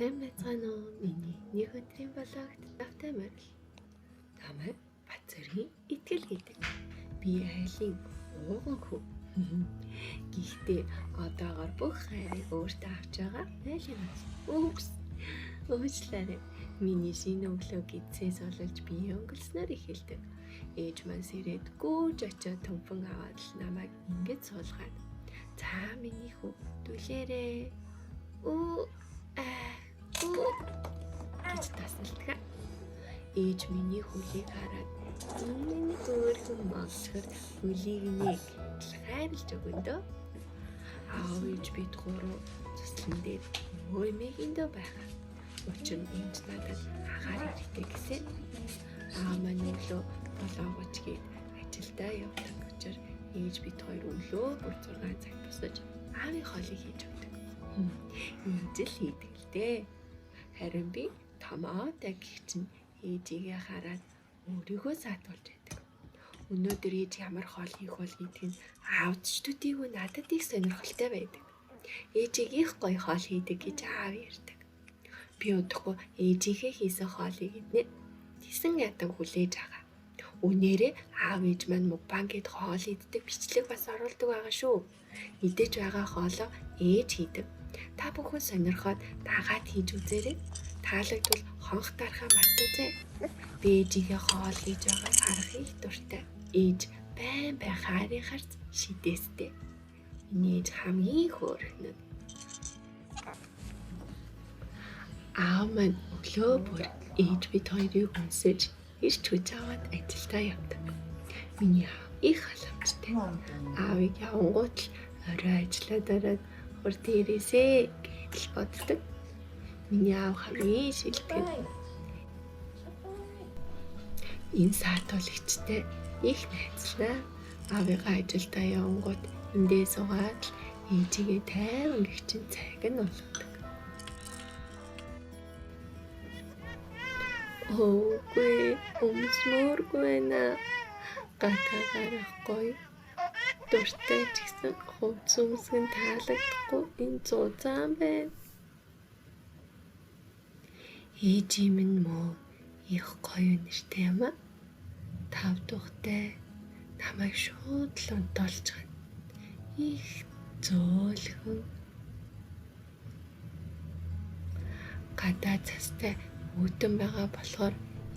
Сайн байцгаана уу? Миний нэг өдрийн блогт давтай морил. Намайг Бацэргийн итгэл гэдэг. Би айлын ууган хүү. Гэхдээ одоогоор бүх хайрыг өөртөө авч байгаа айлын. Уугс. Уучлаарай. Миний шинэ өглөө гидсээс олж бие өнгөлснөр эхэлдэг. Ээж маань сэрээд гүйж очиод төмпөн аваад л намайг ингэж суулгаад. За миний хүү түлээрээ. Гэж тасалдаг. Ээж миний хөлийг хараад энэ өөрхөн малчхар хөлийг нэг хайрлаж өгөндөө. Аав ээж бид гурав цуслан дээр өөмэгэндөө байгаа. Учир нь энд надад агаар ирдэг гэсэн. Аав маань өглөө болоогоч гээд ажилдаа явдаг учраас ээж бид хоёр өглөө бүр 6 цаг босож аавын хоолыг хийж өгдөг. Ийм л хийдэг л дээ. Харин би томоотой гэх чинь ээжигээ хараад өөрийгөө саатуулж байдаг. Өнөөдөр ээж ямар хоол хийх бол гэдг нь аавч төдийгүй надад их сонирхолтой байдаг. Ээжийг их гоё хоол хийдэг гэж аав ярьдаг. Би удахгүй ээжийнхээ хийсэн хоолыг иднэ. Тэсэн ядан хүлээж байгаа. Үнээрээ аав ээж маань мукбангид хоол иддэг бичлэг бас оруулдаг байгаа шүү. Идэж байгаа хоолоо ээж хийдэг. Та бүхэн сонирхоод дагаад хийж үзээрэй. Таалагдвал хонх дарахаа мартаоцай. Би ээжигээ хоол хийж байгааг харах их дуртай. Ээж байн хайрын харц шидэстэй. Миний ээж хамгийн хөөрхнөд. Аав маань өглөө бүр ээж бид хоёрыг өнсөж ирч хүч аваад ажилдаа явдаг. Миний аав их халамжтай. Аавыг явангуут л орой ажиллаад ороод хурд ирээсэй гэж боддог. Миний аав хамгийн шилдэг. Энэ саатуулагчтай их найзлаа. Аавыгаа ажилдаа явангууд эндээ суугаад ээжигээ тайван гихчин цайг нь болгодог. Өөгүй өмсмөргүй байна. Гатаа гарахгүй. Дуртай ч гэсэн хувц өмсгөн таалагдахгүй энэ зузаан байна. Ээжим нь мөө их гоё нэртэй юм а. 5 тухтай намайг шууд л онтолж гана. Их зөөлхөн. Гадаа цастай үүдэн байгаа болохоор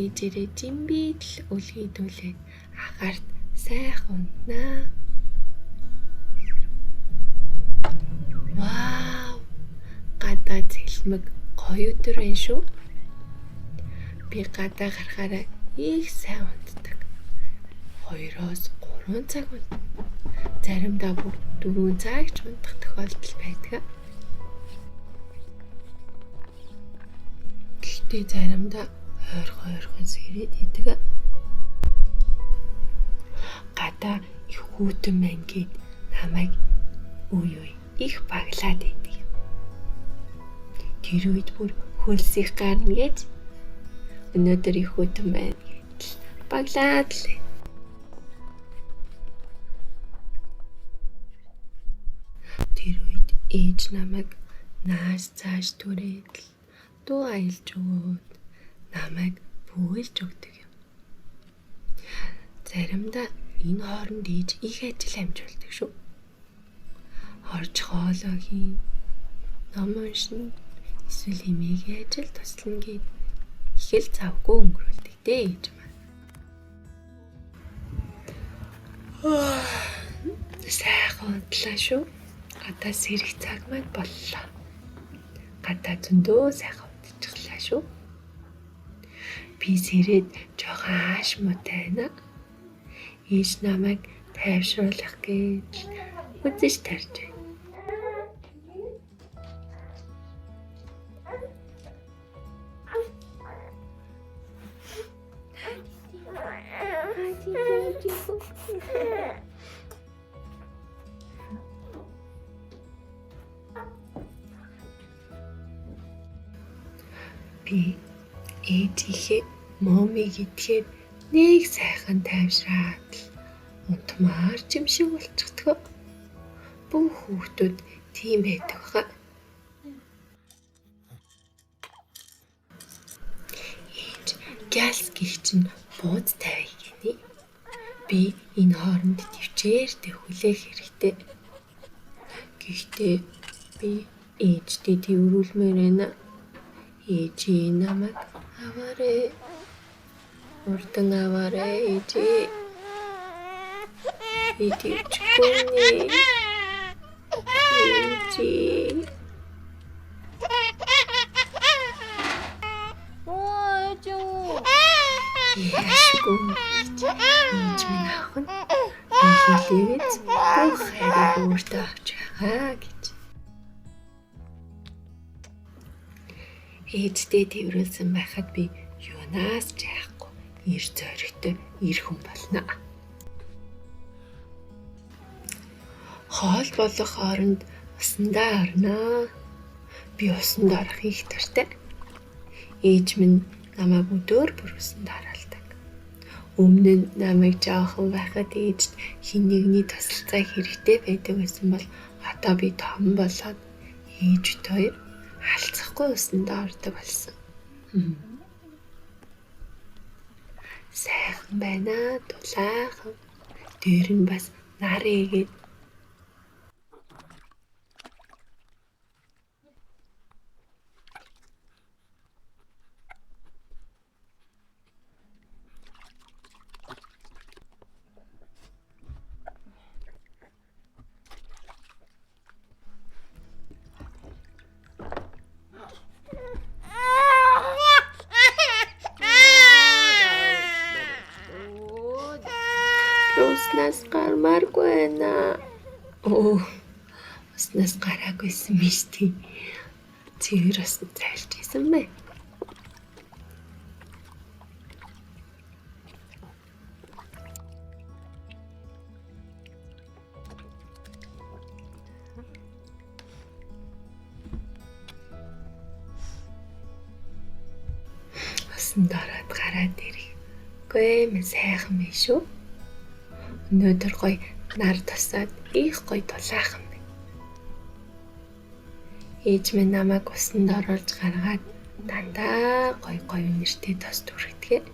ээжээрээ жимбид л үлгийдүүлээд агаарт сайхан унтнаа. Вау! Гадаа цэлмэг гоё өдөр байна шүү. Би гадаа гарахаараа их сайн унтдаг. 2-3 цаг унтна. Заримдаа бүр 4 цагч унтах тохиолдол байдаг. Гэхдээ заримдаа ойрхон сэрээд идэг. Гадаа их хүүтэн байна гэд намайг үе их баглаад идэг. Тэр үед бүр хөлсийг гарна гэж өнөөдөр их хүүтэн байна гэж баглаад л. Тэр үед ээж намайг нааш цааш түрээд л дуу аялж өгөөд намайг бүгэлж өгдөг юм. Заримдаа энэ хооронд ээж их ажил амжуулдаг шүү. Орж хоолоо хийн, ном уншин, эсвэл эмээгийн ажил туслана гэд их л завгүй өнгөрүүлдэг дээ ээж маань. Сайхан унтлаа шүү. Гадаа сэрэх цаг маань боллоо. Гадаа зөндөө сайхан унтчихлаа шүү. Би сэрээд жоохон ааш муутай байна. Ээж намайг тайвшруулах гэж үзэж тарж байна. Би ээжийнхээ момыг идэхэд нэг сайхан тайвшраад унтмаар юм шиг болчихдгоо. Бүх хүүхдүүд тийм байдаг хаа. Яас гихч нь бууд тавь гинэ. Би энэ хооронд төвчээртэй хүлээх хэрэгтэй. Гэхдээ би ээжтэй тэрвүүлмээр байна. Ээжээ намайг аваарай. Урдан аваарай ээжээ. Ээжгүй нэ. Ээжээ. Яшгүй ээж минь ах нь хэлээд бүх хайрыг өөртөө авч байгаа гэж. Ээжтэй тэрвүүлсэн байхад би юунаас ч яахгүй ир зоригтой ир хүн болно. Хоол болох хооронд усандаа орноо. Би усанд орох их дуртай. Ээж минь намайг өдөр бүр усанд оруулдаг. Өмнө нь намайг жоохон байхад ээжд хэн нэгний тусалцаа хэрэгтэй байдаг гэсэн бол одоо би том болоод ээжд хоёр халцахгүй усанд ордог болсон. Сайхан байна дулаахан. Дээр нь бас нар игээд. Уснаас гармааргүй байна. Уснаас гараагүйсэн биш тий. Цэвэр усанд зайлж исэн бэ. Усанд ороод гараад ирэх. Гүй минь сайхан биш шүү. Өнөөдөр гоё нар тусаад их гоё дулаахан байна. Ээж минь намайг усанд оруулж гаргаад дандаа гоё нэртэй тос түргэдэг.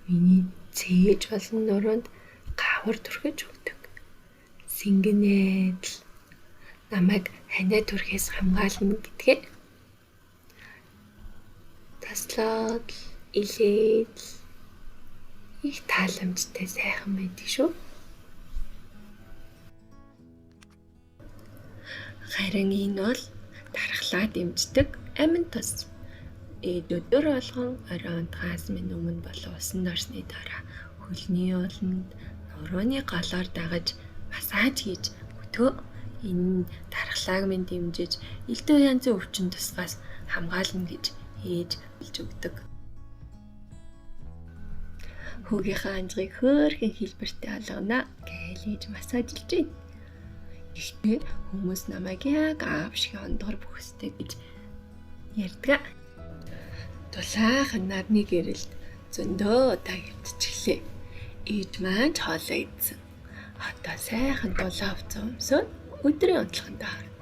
Миний цээж болон нуруунд гавар түргэж өгдөг. Сингэнээд л намайг ханаа түрхээс хамгаална гэдгээ. Таслаад илээд их тааламжтай сайхан байдаг шүү. Харин энэ бол дархлаа дэмждэг амин тос. Өдөр болгон оройн унтахаас минь өмнө болон усанд орсны дараа хөлний ууланд нурууны голоор дагаж массаж хийж өтгөө. Энэ дархлааг минь дэмжиж элдв янзын өвчин тусгаас хамгаална гэж ээж хэлж өгдөг. Хүүгийнхээ анжгийг хөөрхөн хэлбэртэй олгоно гэж ээж массажлж байна. Гэхдээ хүмүүс намайг яг аав шиг ондгор бүхстэй гэж ярьдаг. Дулаахан нарны гэрэлд зөндөө удаа гівчихлээ. Ээж маань ч хоолоо идсэн. Одоо сайхан дулаан хувцас өмсөд өдрийн унтлаганд орно.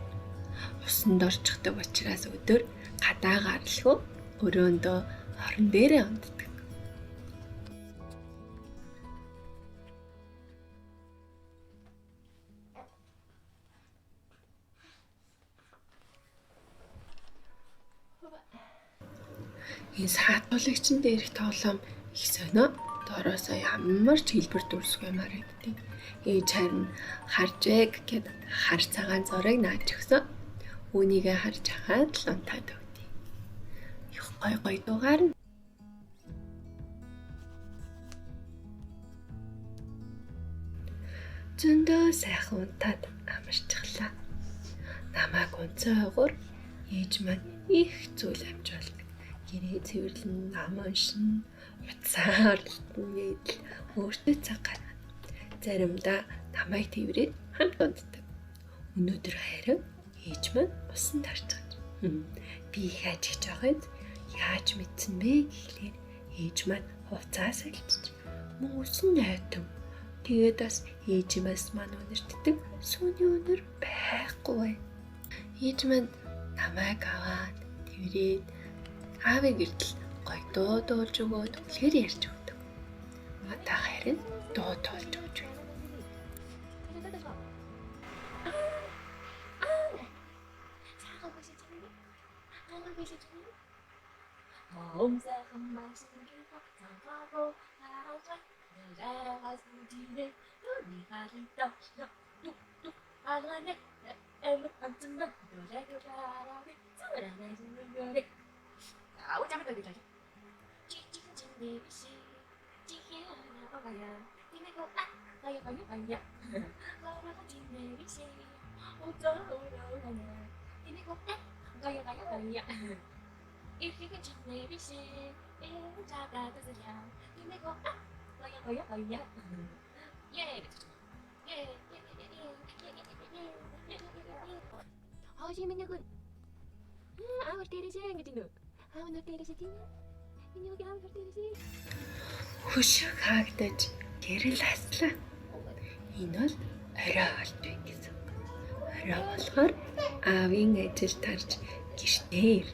Усанд орчихдаг учраас өдөр гадаагаар л өрөөндөө орон дээрээ унтдаг. Энэ саатуулагчин дээрх тоглоом их сонио. Доороосоо ямар ч хэлбэр дүрсгүй марагддаг. Ээж харин харжээ гэхэд хар цагаан зураг нааж өгсөн. Үүнийгээ харж хаад л унтаад өгдөө. Их гой дуугаар нь. Зөндөө сайхан унтаад амарчглаа. Намайг унцаагуур ээж маань их зүйл амжуулна. Гэрээ цэвэрлэн, ам уншин, утсаар нийл өөртөө цаг гаргана. Заримдаа намайг тэрвэрээд хамт унтдаг. Өнөөдөр харин ээж маань усанд орчихж. Би яаж хийж байгааг яаж мэдсэн бэ гэхлээр ээж маань хувцас салчиж мөн усан найдав. Тэгээд бас ээжмээс маань үнэртдэг сүүний үнэр байхгүй. Ээж маань намайг аваад тэрвэрээд Аавын гэрдэл гоё дуу дуулж өгөөд үлгээр ярьж өгдөг. Мата харин дуу тоолж өгч байна. Хөш хаагдаж гэрэл хаслаа. Энэ бол орой болт вэ гэсэн. Орой болохоор аавын ажил тарж гэртээ ир.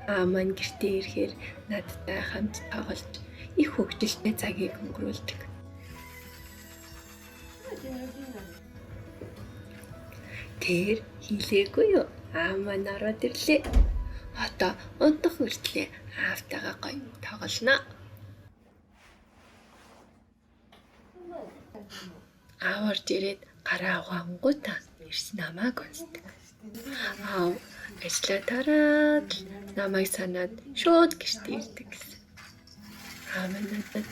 Аав маань гэртээ ирэхээр надтай хамт тоглож их хөвгөлтэй цагийг өнгөрүүлдэг. Тэр хийлээгүй юу? Аав маань ороод ирлээ. Одоо унтах хүртлээ аавтайгаа гоё тоглоно. Аав орж ирээд гараа угаангуудаа эрс намайг онцдог. Аав ажлаа тараад намайг санаад шууд гэртээ ирдэг гэсэн. Аав маань надад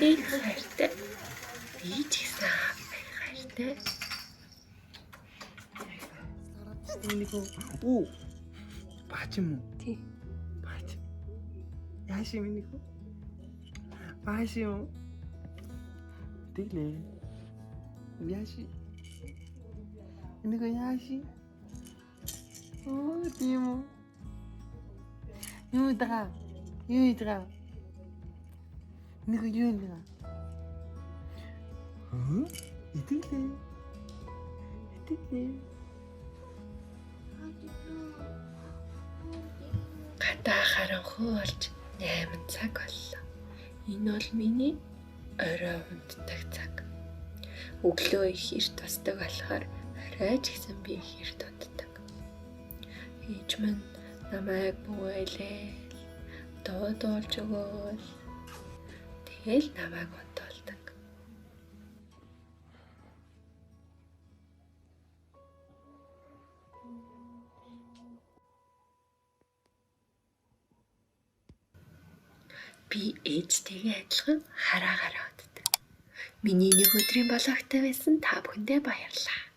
их хайртай. Би ч гэсэн аав хайртай. Оо. Баач юм уу? Тий. Баач. Яаш юм нэг үү? Баач юм. Тэглээ. Яаши. Нэг яаши. Оо, тийм үү? Юу даа? Нэг юу нэ? Итгэлээ. Гадаа харанхуй болж 8 цаг боллоо. Энэ бол миний орой унтдаг цаг. Өглөө их эрт босдог болохоор орой ч гэсэн би их эрт унтдаг. Ээж минь намайг бүгэлээл, дуу дуулж өгөөл. Тэгэл намайг унтуулдаг. Би ээжтэйгээ адилхан хараагаар унтдаг. Миний нэг өдрийн болгоогтой байсан та бүхэндээ баярлалаа.